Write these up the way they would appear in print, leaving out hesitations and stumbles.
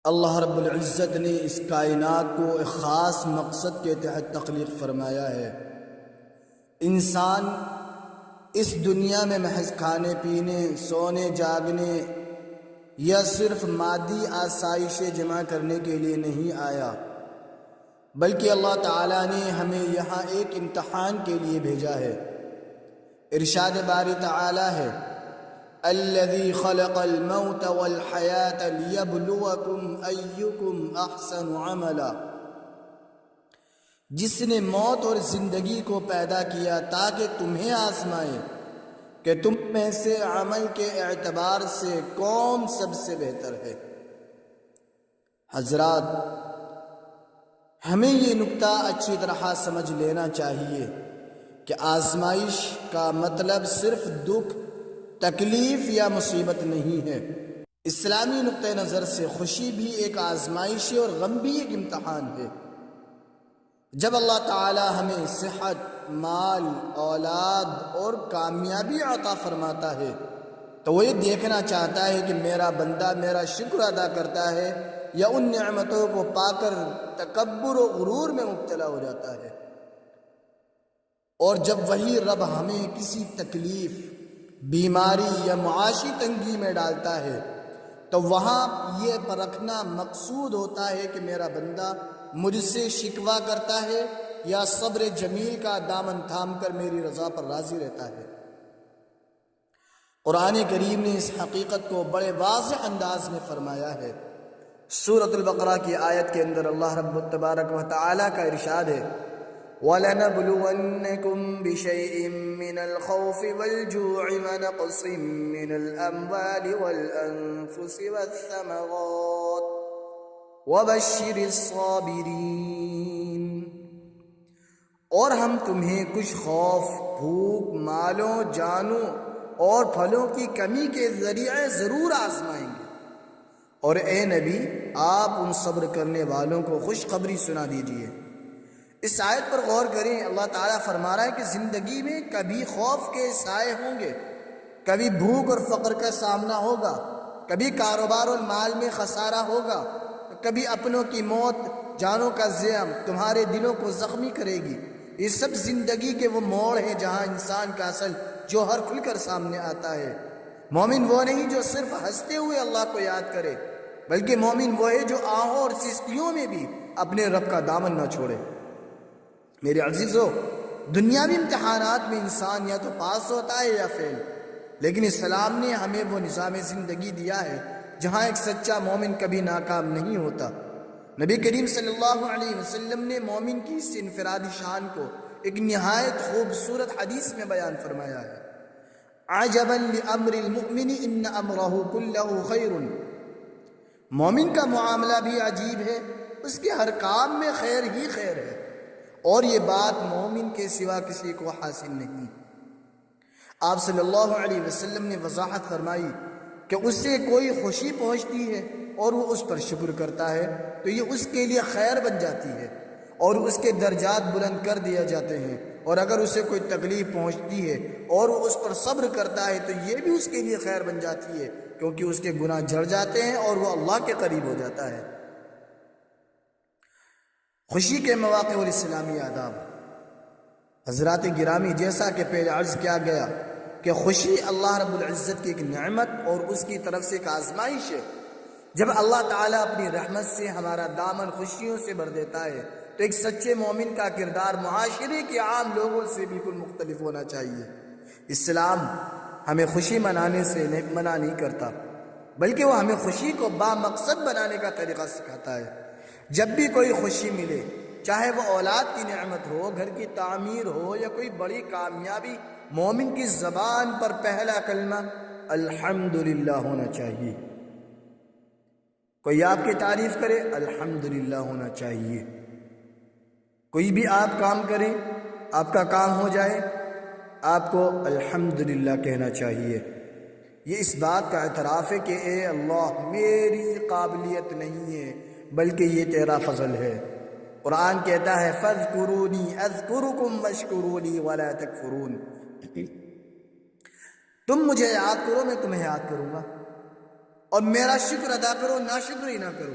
اللہ رب العزت نے اس کائنات کو ایک خاص مقصد کے تحت تخلیق فرمایا ہے۔ انسان اس دنیا میں محض کھانے پینے، سونے جاگنے یا صرف مادی آسائشیں جمع کرنے کے لیے نہیں آیا، بلکہ اللہ تعالیٰ نے ہمیں یہاں ایک امتحان کے لیے بھیجا ہے۔ ارشاد باری تعالیٰ ہے، الذی خلق الموت والحیات لیبلوکم ایکم احسن عملا، جس نے موت اور زندگی کو پیدا کیا تاکہ تمہیں آزمائے کہ تم میں سے عمل کے اعتبار سے کون سب سے بہتر ہے۔ حضرات، ہمیں یہ نکتہ اچھی طرح سمجھ لینا چاہیے کہ آزمائش کا مطلب صرف دکھ، تکلیف یا مصیبت نہیں ہے۔ اسلامی نقطہ نظر سے خوشی بھی ایک آزمائش ہے اور غم بھی ایک امتحان ہے۔ جب اللہ تعالی ہمیں صحت، مال، اولاد اور کامیابی عطا فرماتا ہے تو وہ یہ دیکھنا چاہتا ہے کہ میرا بندہ میرا شکر ادا کرتا ہے یا ان نعمتوں کو پا کر تکبر و غرور میں مبتلا ہو جاتا ہے۔ اور جب وہی رب ہمیں کسی تکلیف، بیماری یا معاشی تنگی میں ڈالتا ہے تو وہاں یہ پرکھنا مقصود ہوتا ہے کہ میرا بندہ مجھ سے شکوہ کرتا ہے یا صبر جمیل کا دامن تھام کر میری رضا پر راضی رہتا ہے۔ قرآن کریم نے اس حقیقت کو بڑے واضح انداز میں فرمایا ہے۔ سورۃ البقرہ کی آیت کے اندر اللہ رب تبارک و تعالی کا ارشاد ہے، وَلَنَبْلُوَنَّكُمْ بِشَيْءٍ مِّنَ الْخَوْفِ وَالْجُوعِ وَنَقْصٍ مِّنَ الْأَمْوَالِ وَالْأَنفُسِ وَالثَّمَرَاتِ وَبَشِّرِ الصَّابِرِينَ، اور ہم تمہیں کچھ خوف، بھوک، مالوں، جانوں اور پھلوں کی کمی کے ذریعے ضرور آزمائیں گے، اور اے نبی آپ ان صبر کرنے والوں کو خوشخبری سنا دیجئے۔ اس آیت پر غور کریں، اللہ تعالیٰ فرما رہا ہے کہ زندگی میں کبھی خوف کے سائے ہوں گے، کبھی بھوک اور فقر کا سامنا ہوگا، کبھی کاروبار اور مال میں خسارہ ہوگا، کبھی اپنوں کی موت، جانوں کا ضیاع تمہارے دلوں کو زخمی کرے گی۔ یہ سب زندگی کے وہ موڑ ہیں جہاں انسان کا اصل جوہر کھل کر سامنے آتا ہے۔ مومن وہ نہیں جو صرف ہنستے ہوئے اللہ کو یاد کرے، بلکہ مومن وہ ہے جو آہوں اور سستیوں میں بھی اپنے رب کا دامن نہ چھوڑے۔ میرے عزیزو، دنیاوی امتحانات میں انسان یا تو پاس ہوتا ہے یا فیل، لیکن اسلام نے ہمیں وہ نظام زندگی دیا ہے جہاں ایک سچا مومن کبھی ناکام نہیں ہوتا۔ نبی کریم صلی اللہ علیہ وسلم نے مومن کی اس انفرادی شان کو ایک نہایت خوبصورت حدیث میں بیان فرمایا ہے، عجبا لامر المؤمن ان امرہ کلہ خیر، مومن کا معاملہ بھی عجیب ہے، اس کے ہر کام میں خیر ہی خیر ہے، اور یہ بات مومن کے سوا کسی کو حاصل نہیں۔ آپ صلی اللہ علیہ وسلم نے وضاحت فرمائی کہ اس سے کوئی خوشی پہنچتی ہے اور وہ اس پر شکر کرتا ہے تو یہ اس کے لیے خیر بن جاتی ہے اور اس کے درجات بلند کر دیے جاتے ہیں، اور اگر اسے کوئی تکلیف پہنچتی ہے اور وہ اس پر صبر کرتا ہے تو یہ بھی اس کے لیے خیر بن جاتی ہے، کیونکہ اس کے گناہ جھڑ جاتے ہیں اور وہ اللہ کے قریب ہو جاتا ہے۔ خوشی کے مواقع اور اسلامی آداب۔ حضرات گرامی، جیسا کہ پہلے عرض کیا گیا کہ خوشی اللہ رب العزت کی ایک نعمت اور اس کی طرف سے ایک آزمائش ہے۔ جب اللہ تعالیٰ اپنی رحمت سے ہمارا دامن خوشیوں سے بھر دیتا ہے تو ایک سچے مومن کا کردار معاشرے کے عام لوگوں سے بالکل مختلف ہونا چاہیے۔ اسلام ہمیں خوشی منانے سے منع نہیں کرتا، بلکہ وہ ہمیں خوشی کو با مقصد بنانے کا طریقہ سکھاتا ہے۔ جب بھی کوئی خوشی ملے، چاہے وہ اولاد کی نعمت ہو، گھر کی تعمیر ہو یا کوئی بڑی کامیابی، مومن کی زبان پر پہلا کلمہ الحمدللہ ہونا چاہیے۔ کوئی آپ کی تعریف کرے، الحمدللہ ہونا چاہیے۔ کوئی بھی آپ کام کریں، آپ کا کام ہو جائے، آپ کو الحمدللہ کہنا چاہیے۔ یہ اس بات کا اعتراف ہے کہ اے اللہ، میری قابلیت نہیں ہے بلکہ یہ تیرا فضل ہے۔ قرآن کہتا ہے فَاذْكُرُونِي أَذْكُرُكُمْ وَاشْكُرُوا لِي وَلَا تَكْفُرُونَ، تم مجھے یاد کرو، میں تمہیں یاد کروں گا، اور میرا شکر ادا کرو، ناشکری نہ کرو۔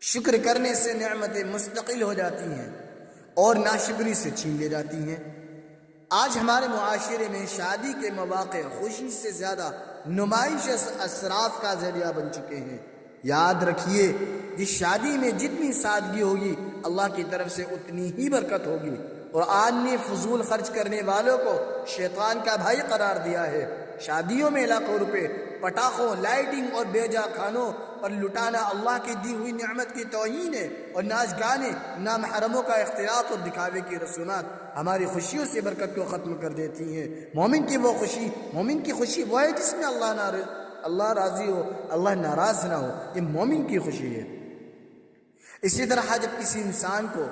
شکر کرنے سے نعمتیں مستقل ہو جاتی ہیں اور ناشکری سے چھین لی جاتی ہیں۔ آج ہمارے معاشرے میں شادی کے مواقع خوشی سے زیادہ نمائش اسراف کا ذریعہ بن چکے ہیں۔ یاد رکھیے کہ شادی میں جتنی سادگی ہوگی اللہ کی طرف سے اتنی ہی برکت ہوگی۔ قرآن نے فضول خرچ کرنے والوں کو شیطان کا بھائی قرار دیا ہے۔ شادیوں میں لاکھوں روپے پٹاخوں، لائٹنگ اور بے جا کھانوں پر لٹانا اللہ کی دی ہوئی نعمت کی توہین ہے، اور ناچ گانے، نامحرموں کا اختلاط اور دکھاوے کی رسومات ہماری خوشیوں سے برکت کو ختم کر دیتی ہیں۔ مومن کی خوشی وہ ہے جس میں اللہ راضی ہو، اللہ ناراض نہ ہو، یہ مومن کی خوشی ہے۔ اسی طرح جب کسی انسان کو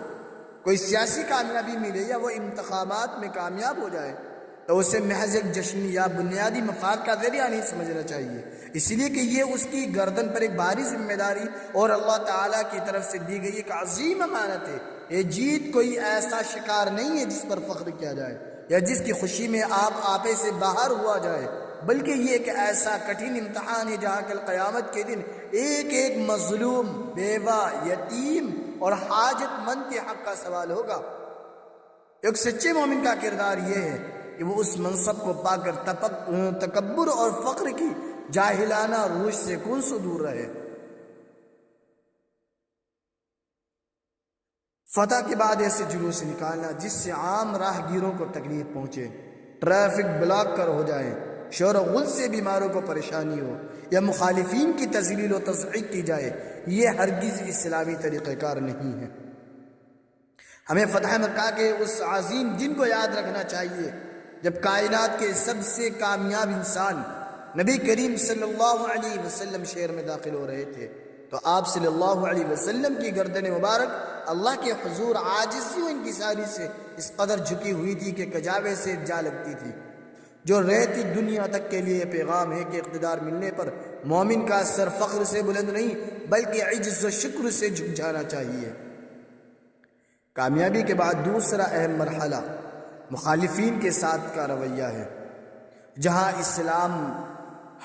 کوئی سیاسی کامیابی ملے یا وہ انتخابات میں کامیاب ہو جائے تو اسے محض ایک جشن یا بنیادی مفاد کا ذریعہ نہیں سمجھنا چاہیے، اس لیے کہ یہ اس کی گردن پر ایک بھاری ذمہ داری اور اللہ تعالیٰ کی طرف سے دی گئی ایک عظیم امانت ہے۔ یہ جیت کوئی ایسا شکار نہیں ہے جس پر فخر کیا جائے یا جس کی خوشی میں آپ آپے سے باہر ہوا جائے، بلکہ یہ ایک ایسا کٹھن امتحان ہے جہاں کل قیامت کے دن ایک ایک مظلوم، بیوہ، یتیم اور حاجت مند کے حق کا سوال ہوگا۔ ایک سچے مومن کا کردار یہ ہے کہ وہ اس منصب کو پا کر تکبر اور فقر کی جاہلانہ روش سے کون سو دور رہے۔ فتح کے بعد ایسے جلوس نکالنا جس سے عام راہ گیروں کو تکلیف پہنچے، ٹریفک بلاک کر ہو جائے، شور و غل سے بیماروں کو پریشانی ہو یا مخالفین کی تذلیل و تضحیق کی جائے، یہ ہرگز اسلامی طریقہ کار نہیں ہے۔ ہمیں فتح مکہ کے اس عظیم دن کو یاد رکھنا چاہیے جب کائنات کے سب سے کامیاب انسان نبی کریم صلی اللہ علیہ وسلم شہر میں داخل ہو رہے تھے تو آپ صلی اللہ علیہ وسلم کی گردن مبارک اللہ کے حضور عاجزی و انکساری سے اس قدر جھکی ہوئی تھی کہ کجاوے سے جا لگتی تھی۔ جو رہتی دنیا تک کے لیے پیغام ہے کہ اقتدار ملنے پر مومن کا سر فخر سے بلند نہیں بلکہ عجز و شکر سے جھک جانا چاہیے۔ کامیابی کے بعد دوسرا اہم مرحلہ مخالفین کے ساتھ کا رویہ ہے، جہاں اسلام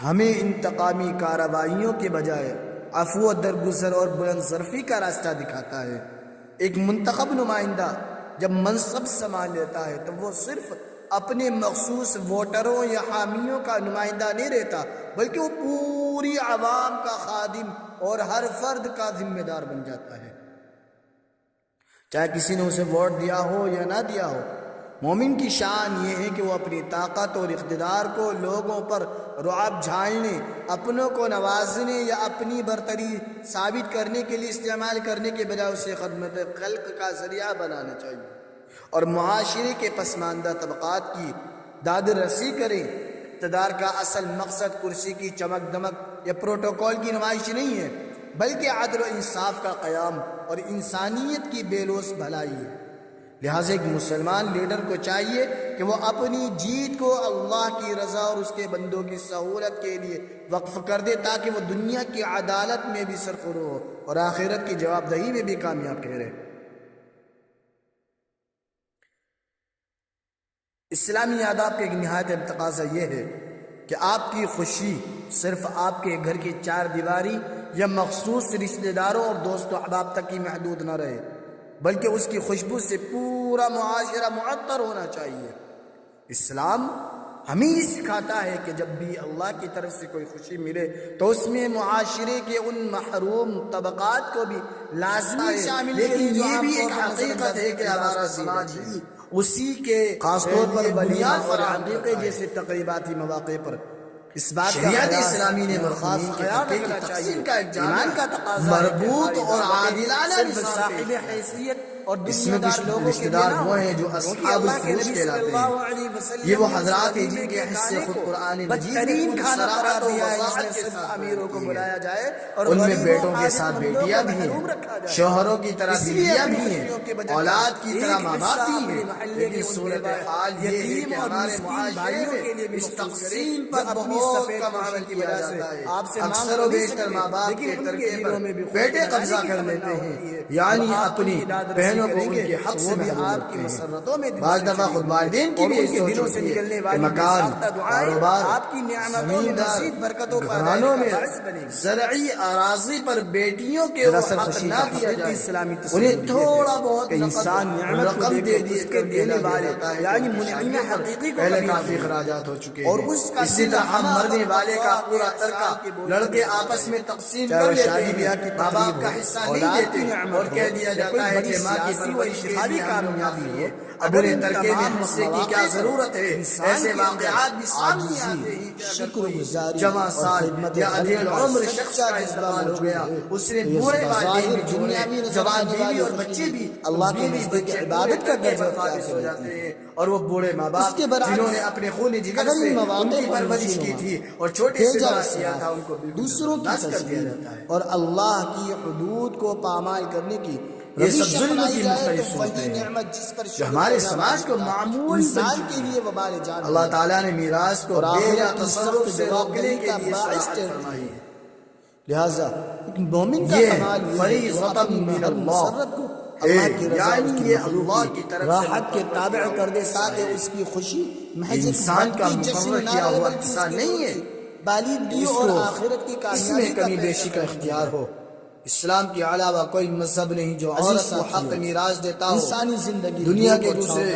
ہمیں انتقامی کارروائیوں کے بجائے عفو و درگزر اور بلند ظرفی کا راستہ دکھاتا ہے۔ ایک منتخب نمائندہ جب منصب سنبھال لیتا ہے تو وہ صرف اپنے مخصوص ووٹروں یا حامیوں کا نمائندہ نہیں رہتا بلکہ وہ پوری عوام کا خادم اور ہر فرد کا ذمہ دار بن جاتا ہے، چاہے کسی نے اسے ووٹ دیا ہو یا نہ دیا ہو۔ مومن کی شان یہ ہے کہ وہ اپنی طاقت اور اقتدار کو لوگوں پر رعب جھاڑنے، اپنوں کو نوازنے یا اپنی برتری ثابت کرنے کے لیے استعمال کرنے کے بجائے اسے خدمت خلق کا ذریعہ بنانا چاہیے، اور معاشرے کے پسماندہ طبقات کی داد رسی کریں۔ اقتدار کا اصل مقصد کرسی کی چمک دمک یا پروٹوکول کی نمائش نہیں ہے بلکہ عدل و انصاف کا قیام اور انسانیت کی بے لوث بھلائی ہے۔ لہٰذا ایک مسلمان لیڈر کو چاہیے کہ وہ اپنی جیت کو اللہ کی رضا اور اس کے بندوں کی سہولت کے لیے وقف کر دے تاکہ وہ دنیا کی عدالت میں بھی سرخرو ہو اور آخرت کی جواب دہی میں بھی کامیاب ٹھہرے۔ اسلامی آداب کا ایک نہایت تقاضا یہ ہے کہ آپ کی خوشی صرف آپ کے گھر کی چار دیواری یا مخصوص رشتہ داروں اور دوست و احباب تک ہی محدود نہ رہے بلکہ اس کی خوشبو سے پورا معاشرہ معطر ہونا چاہیے۔ اسلام ہمیں یہ سکھاتا ہے کہ جب بھی اللہ کی طرف سے کوئی خوشی ملے تو اس میں معاشرے کے ان محروم طبقات کو بھی لازمی شامل ہے، لیکن یہ بھی ایک حقیقت ہے کہ ہمارا سماج اسی کے خاص طور پر بنیاد اور عقیقے جیسے تقریباتی مواقع پر اس بات شریعت اسلامی نے خاص خیال رکھنا چاہیے ایمان کا تقاضا مربوط اور عادلانہ صاحب حیثیت اور دنیا دار لوگوں کے دار وہ ہیں جو اصحاب الفروش کہلاتے ہیں۔ یہ وہ حضرات ہیں جن کے حصے خود قرآن مجید نے کھانا قرار دیا ہے جس میں صرف امیروں کو بلایا جائے اور ان میں بیٹوں کے ساتھ بیٹیاں بھی ہیں، شوہروں کی طرح بیویاں بھی ہیں، اولاد کی طرح ماں باپ بھی ہیں، لیکن صورتحال یہ ہے کہ ہمارے معاشرے میں اس تقسیم پر بہت کم عمل کی وجہ سے اکثر و بیشتر ماں باپ کے ترکے پر بیٹے قبضہ کر لیتے ہیں، یعنی اپنی والدینوں کو ان کے حق سے آپ کی مسرتوں میں بعض دفعہ خود والدین کی بھی ان کے دلوں سے نکلنے والی مکان، کاروبار، آپ کی نعمتوں میں مزید برکتوں کا گھرانوں میں زرعی اراضی پر بیٹیوں کے حق نہ دیا جائے، انہیں تھوڑا بہت انسان رقم دے دیے کے دینے والے یعنی منعم حقیقی کو پہلے کافی اخراجات ہو چکے اور ہیں، اس کا اسی طرح مرنے والے کا پورا ترکہ لڑکے آپس میں تقسیم کر لیتے ہیں، ماں باپ کا حصہ نہیں دیتے اور کہہ دیا جاتا ہے کہ ماں کی پرورش کے لیے کامیابی ہے، اب انہیں ترکے میں حصے کی کیا ضرورت ہے؟ ایسے واقعات بھی سامنے آتے ہیں کہ اگر کوئی جوان سال یا ادھیڑ عمر شخص کا انتقال ہو گیا، اس نے بوڑھے والدین بھی چھوڑے، جوان بیوی اور بچے بھی، اللہ کے نزدیک عبادت کا درجہ خالص ہو جاتے ہیں، اور وہ بوڑھے ماں باپ جنہوں نے اپنے خون جگر سے ان کی پرورش کی تھی اور چھوٹے سے بڑا کیا تھا، ان کو دوسروں کی تصویر اور اللہ کی حدود کو پامال کرنے کی یہ سب ظلم کی مختلف صورتیں ہیں جو ہمارے سماج کو معمول انسان کے لیے وبال جان اللہ تعالیٰ نے میراث کو بے جا تصرف سے روکنے کے لیے شرائط فرمائی ہے، لہذا ایک مومن کا کمال فریضۃ من اللہ، یعنی یہ اللہ کی طرف سے راحت کے تابع کر دے تاکہ اس کی خوشی محض انسان کا مقرر کیا ہوا حصہ نہیں ہے، بالیدگی اور آخرت کی اس میں کمی بیشی کا اختیار ہو۔ اسلام کے علاوہ کوئی مذہب نہیں جو عورت کو حق میراث دیتا ہو۔ انسانی زندگی دنیا کے دوسرے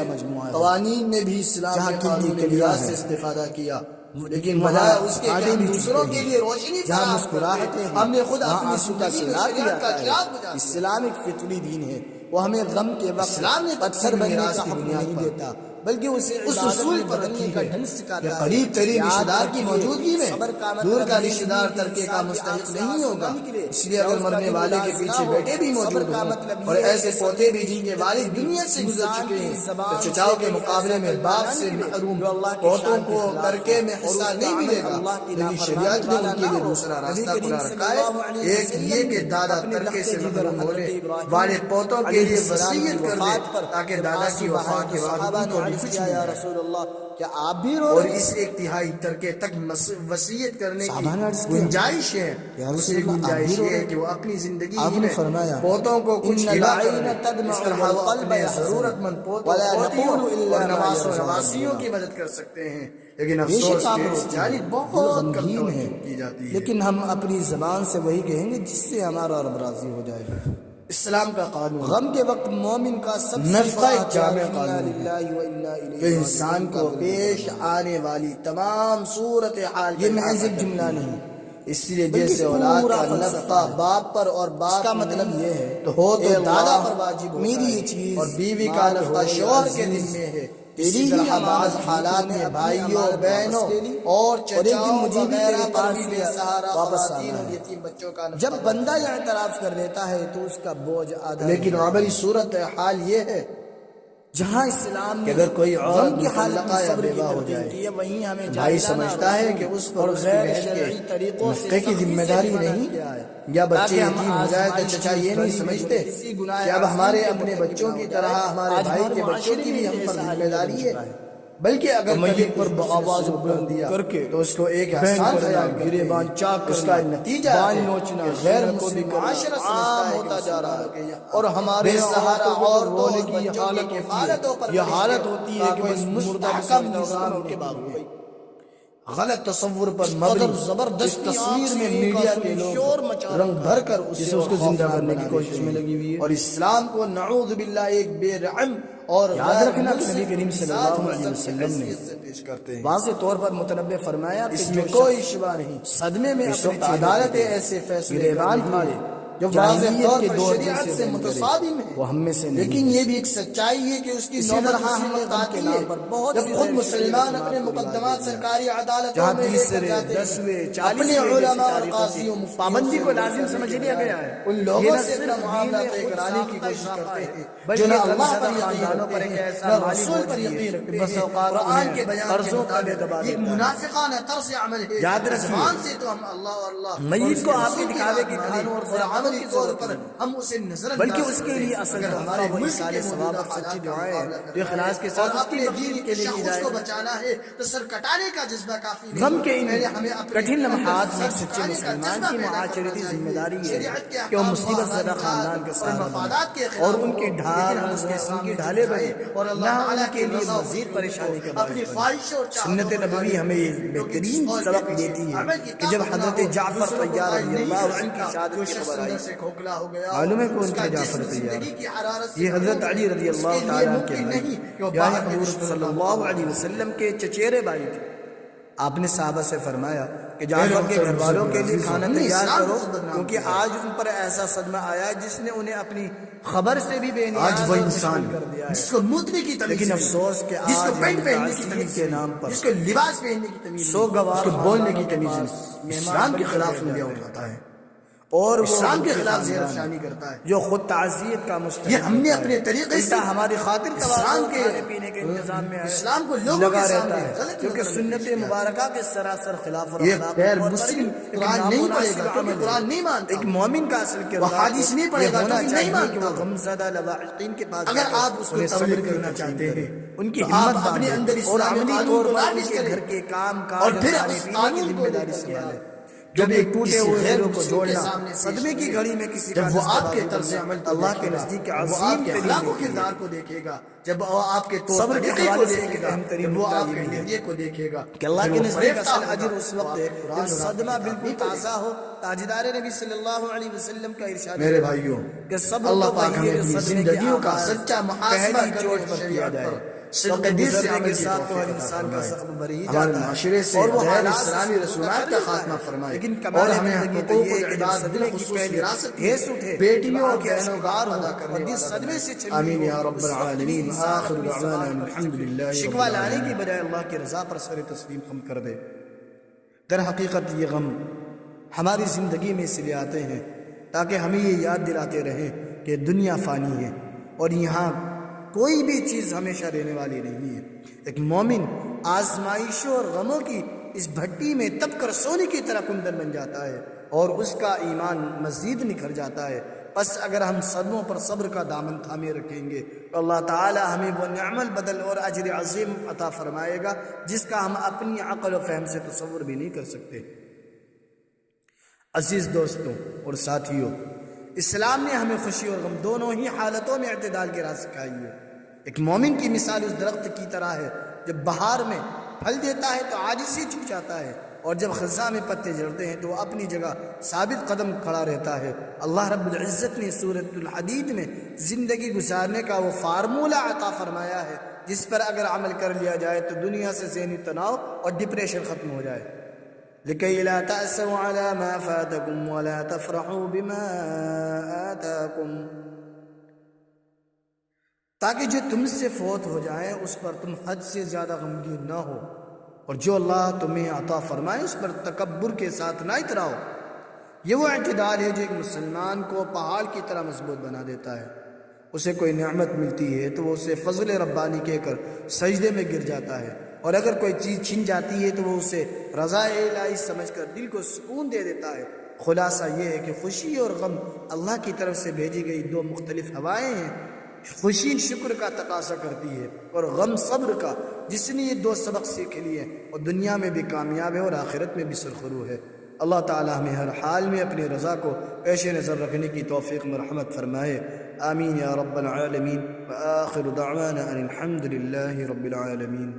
قوانین نے بھی اسلام کے قانون میراث سے استفادہ کیا، لیکن بجائے اس کے کہ ہم دوسروں کے لیے روشنی مسکراہٹیں ہم نے خود اپنی کا صلاح کیا ہے۔ اسلام ایک فطری دین ہے، وہ ہمیں غم کے وقت اسلام نے پتھر بننے کا حکم نہیں دیتا بلکہ اسے اس اصول پر بدلنے کا ڈھنگ سکھاتا ہے۔ قریب ترین رشتہ دار کی موجودگی میں دور کا رشتہ دار ترکے کا مستحق نہیں ہوگا، اس لیے اگر مرنے والے کے پیچھے بیٹے بھی موجود ہوں اور ایسے پوتے بھی جن کے والد دنیا سے گزر چکے ہیں تو چچاؤں کے مقابلے میں باپ سے محروم پوتوں کو ترکے میں حصہ نہیں ملے گا، لیکن شریعت نے ان کے لیے دوسرا راستہ کھلا رکھا ہے، ایک یہ کہ دادا ترکے سے محروم ہونے والد پوتوں کے لیے وصیت کر دے تاکہ دادا کی وفات کے بعد ان کو یا رسول اللہ کیا آپ بھی اور اس ایک تہائی ترکے تک وصیت کرنے کی گنجائش ہے، اس کی گنجائش ہے کہ وہ اپنی زندگی میں پوتوں کو کچھ کھلا کر اس طرح وہ اپنے ضرورت مند پوتوں اور نواس و نواسیوں کی مدد کر سکتے ہیں، لیکن افسوس کہ اس جانب بہت کم کی جاتی ہے۔ لیکن ہم اپنی زبان سے وہی کہیں گے جس سے ہمارا رب راضی ہو جائے۔ اسلام کا قانون غم کے وقت مومن کا سب سے نفقہ جامع قانون ہے کہ انسان کو پیش آنے والی تمام صورتحال یہ محض ایک جملہ نہیں، اس لیے جیسے اولاد کا نفقہ باپ پر اور باپ کا مطلب یہ ہے تو ہو تو دادا پر واجب ہوتا میری یہ ہے، چیز اور بیوی کا نفقہ شوہر کے ذمہ ہے۔ اسی طرح بعض حالات میں بھائیوں بہنوں اور چچاؤں وغیرہ پر بھی بے سہارا خواتین اور یتیم بچوں کا نفقہ۔ جب بندہ یہ اعتراف کر دیتا ہے تو اس کا بوجھ آدھا، لیکن عملی صورت حال یہ ہے جہاں اسلام کہ اگر کوئی عورت کی حالت مطلقہ یا بیوہ ہو جائے، وہیں ہمیں بھائی سمجھتا ہے کہ اس پر اس کی بہن کے نفقے کی ذمہ داری نہیں، یا بچے یتیم ہو جائے تو چچا یہ نہیں سمجھتے کہ اب ہمارے اپنے بچوں کی طرح ہمارے بھائی کے بچوں کی بھی ہم پر ذمہ داری ہے، بلکہ اگر میت پر بآواز بلند دیا تو اس کو ایک احسان خیال کرتے، اس کا نتیجہ غیر مسلم معاشرہ سمجھتا ہے ہوتا جا رہا ہے، اور ہمارے سہارا عورتوں کی یہ حالت ہوتی ہے کہ مستحکم نظام کے باوجود غلط تصور پر مبنی زبردست تصویر میں میڈیا کے لوگ رنگ بھر کر اسے اس کو زندہ کرنے کی کوشش میں لگی ہوئی ہے، اور اسلام کو نعوذ باللہ ایک بے رحم اور یاد رکھنا نبی کریم صلی اللہ علیہ وسلم نے پیش کرتے ہیں، واضح طور پر متنبع فرمایا اس میں کوئی شبہ نہیں، صدمے میں اس وقت عدالتیں ایسے فیصلے مارے جو واضح طور پر شریعت سے متصادم ہے، وہ ہم میں سے لیکن یہ بھی ایک سچائی ہے کہ اس کی نوبت اسی وقت آتی ہے جب خود مسلمان اپنے مقدمات سرکاری عدالتوں میں لے کر جاتے ہیں، اپنے علماء اور قاضیوں پابندی کو لازم سمجھ لیا گیا ہے، ان لوگوں سے اپنا معاملہ طے کرانے کی کوشش کرتے ہیں جو نہ اللہ پر یقین رکھتے ہیں نہ رسول پر یقین رکھتے ہیں، قرآن کے بیان کے مطابق یہ منافقانہ طرز عمل ہے، زبان سے تو ہم اللہ اور اللہ میت کو آپ کے دکھاوے کی اور عمل عملی طور پر ہم اسے نظر انداز بلکہ اس کے لیے اصل اگر تو ہمارے ہمارا وہ ملک اصال کے ثواب موجودہ اور سچی حالات کا دعائیں ہیں مقابلہ جو اخلاص کے اور ساتھ اس کی اپنے بخشش دین کے لیے کی تشخص جائے. کو بچانا ہے تو سر کٹانے کا جذبہ کافی نہیں. غم کے ان پہلے ہمیں اپنے کٹھن لمحات میں سر سچے جھکانے کا مسلمان جذبہ کی پیدا معاشرتی کرنا ذمہ چاہیے. داری ہے شریعت کے کہ وہ احکام مصیبت زدہ ہماری خاندان کا اور سہارا مفادات کے بنے اور خلاف ان ہو، کی ڈھال لیکن ہم اس کے ان سامنے کی ڈھالے جھک بنے جائیں اور اللہ نہ تعالیٰ ان کے لیے رضا و مزید خوشنودی پریشانی کا کو باعث اپنی بنے. خواہشوں اور چاہتوں سنت پر نبوی غالب ہمیں یہ کریں، کیونکہ جس بہترین قول کے سبق پیچھے دیتی ہے عمل کی کہ جب طاقت نہ حضرت ہو، جعفر دوسروں کو طیار قائل رضی نہیں اللہ کر عنہ کی سکتا. شہادت جو کی شخص خبر اندر آئی سے کھوکھلا ہو گیا معلوم ہے ہو، کون اس کا تھے جسم جعفر طیار؟ زندگی کی حرارت سے یہ حضرت محروم علی ہے. رضی اس اللہ کے لیے تعالیٰ کے ممکن بھائی نہیں کہ وہ یعنی باہر کے حضور دشمنوں صلی کا اللہ مقابلہ علیہ کر وسلم کے چچیرے بھائی تھے. آپ نے صحابہ سے فرمایا کہ جعفر کے گھر والوں کے لیے کھانا تیار کرو کیونکہ آج ان پر ایسا صدمہ آیا ہے جس نے انہیں اپنی خبر سے بھی بے آج نیاز وہ اور انسان دشمن کر دیا جس ہے. کو موتنے کی تمیز لیکن نہیں، افسوس کہ جس کو آج پینٹ ہم پہننے کی تعظیم تمیز کے نہیں، نام پر جس کو لباس پہننے کی تمیز سو نہیں، گوار جس کو بولنے کی خاندانوں کے تمیز پاس نہیں، مہمان اسلام کے بن کر خلاف بیٹھ انڈیا جاتے ہیں. اٹھاتا ہے، اور وہ اسلام ان کے کے خلاف زیر خاندان افشانی کرتا ہے. جو خود تعزیت کا مستحق یہ ہم نے ہوتا ہے، اپنے طریقے سے الٹا ہماری خاطر اسلام تواضع کے کھانے پینے کے انتظام میں اسلام کو لوگوں لگا کے رہتا سامنے ہے غلط کیونکہ نظر میں پیش سنت کیا. مبارکہ کے سراسر خلاف اور یہ اخلاق غیر طور پر مسلم ایک قرآن نہیں پڑھے نامناسب گا کیونکہ عمل ہے. قرآن نہیں مانتا. ایک مومن کا اصل وہ کردار حدیث نہیں پڑھے یہ گا ہونا کیونکہ نہیں چاہیے کہ مانتا. وہ غمزدہ لواحقین کے پاس اگر جا کر آپ اس کو انہیں صبر تبلیغ کی کرنا تلقین چاہتے کریں، ہیں ان کی تو ہمت آپ اپنے اندر باندھیں اور اسلامی عملی قانون طور کو پر ان نافذ کے کریں گھر کے کام اور کاج پھر کھانے اس پینے کی قانون کو ذمہ لے داری کر کے سنبھالیں. جب جب ایک ایک ٹوٹے کسی ہوئے غیر دلوں کو مسلم کے جوڑنا سامنے پیش صدمے کی کرے، گھڑی میں کسی جب کا وہ دستہ آپ کے بازی طرز کرنا عمل کو اللہ دیکھے کے گا، نزدیک جب وہ عظیم آپ کے ترین اخلاق و نیکی ہے. کردار کو دیکھے گا، جب وہ آپ کے طور صبر کے طریقے کو حوالے سے دیکھے ایک گا، اہم ترین جب وہ نکتہ آپ یہ کے بھی ہے لہجے کو دیکھے گا کہ اللہ پھر کے وہ نزدیک فریفتہ اصل ہوگا، اجر اس وہ وقت آپ ہے کے جب قرآن اور آپ کی صدمہ کتاب بالکل نہیں پڑھے تازہ ہو. تاجدار نبی صلی اللہ علیہ وسلم کا ارشاد میرے ہے بھائیوں، کہ صبر اللہ تو پاک وہی ہمیں ہے جو اپنی صدمے کے زندگیوں کا آغاز سچا محاسبہ پہلی کرنے چوٹ پر کیا شریعت جائے. پر وقت صدق دل سے گزرنے عمل کے کی ساتھ تو ہر توفیق عطا انسان کا فرمائے. زخم بھر ہی ہمارے جاتا ہے معاشرے سے اور وہ غیر حالات اسلامی سے رسومات کر کا لیتا خاتمہ ہے. فرمائے لیکن اور کمال ہمیں بندگی تو حقوق یہ ہے کہ جب العباد صدمے کی بالخصوص پہلی وراثت میں ہیس اٹھے جب بیٹیوں اور آنکھیں بہنوں کا اشکبار حق ہو ادا اور کرنے دل والا صدمے بنائے. سے چھلنی آمین ہو یا رب اس وقت بھی العالمین. انسان آخر اپنی دعوانا زبان پر الحمد للہ رب شکوہ لانے کی العالمین. بجائے اللہ کی رضا پر سر تسلیم خم کر دے. در حقیقت یہ غم ہماری زندگی میں اس لیے آتے ہیں تاکہ ہمیں یہ یاد دلاتے رہیں کہ دنیا فانی ہے اور یہاں کوئی بھی چیز ہمیشہ رہنے والی نہیں ہے. ایک مومن آزمائشوں اور غموں کی اس بھٹی میں تپ کر سونے کی طرح کندن بن جاتا ہے اور اس کا ایمان مزید نکھر جاتا ہے. بس اگر ہم صدموں پر صبر کا دامن تھامے رکھیں گے تو اللہ تعالی ہمیں وہ نعم البدل اور اجر عظیم عطا فرمائے گا جس کا ہم اپنی عقل و فہم سے تصور بھی نہیں کر سکتے. عزیز دوستوں اور ساتھیوں، اسلام نے ہمیں خوشی اور غم دونوں ہی حالتوں میں اعتدال کی راہ سکھائی ہے. ایک مومن کی مثال اس درخت کی طرح ہے جب بہار میں پھل دیتا ہے تو عاجزی جھک جاتا ہے اور جب خزاں میں پتے جھڑتے ہیں تو وہ اپنی جگہ ثابت قدم کھڑا رہتا ہے. اللہ رب العزت نے سورۃ الحدید میں زندگی گزارنے کا وہ فارمولہ عطا فرمایا ہے جس پر اگر عمل کر لیا جائے تو دنیا سے ذہنی تناؤ اور ڈپریشن ختم ہو جائے. لِكَيْ لَا تَأْسَوْا عَلَى مَا فَاتَكُمْ وَلَا تَفْرَحُوا بِمَا آتَاكُمْ، تاکہ جو تم سے فوت ہو جائیں اس پر تم حد سے زیادہ غمگین نہ ہو اور جو اللہ تمہیں عطا فرمائے اس پر تکبر کے ساتھ نہ اتراؤ. یہ وہ اعتدال ہے جو ایک مسلمان کو پہاڑ کی طرح مضبوط بنا دیتا ہے. اسے کوئی نعمت ملتی ہے تو وہ اسے فضل ربانی کہہ کر سجدے میں گر جاتا ہے اور اگر کوئی چیز چھن جاتی ہے تو وہ اسے رضا الہی سمجھ کر دل کو سکون دے دیتا ہے. خلاصہ یہ ہے کہ خوشی اور غم اللہ کی طرف سے بھیجی گئی دو مختلف ہوائیں ہیں. خوشی شکر کا تقاضا کرتی ہے اور غم صبر کا. جس نے یہ دو سبق سیکھ لیے اور دنیا میں بھی کامیاب ہے اور آخرت میں بھی سرخرو ہے. اللہ تعالی ہمیں ہر حال میں اپنی رضا کو پیش نظر رکھنے کی توفیق مرحمت فرمائے. آمین یا رب العالمین. وآخر دعوانا ان الحمد للہ رب العالمین.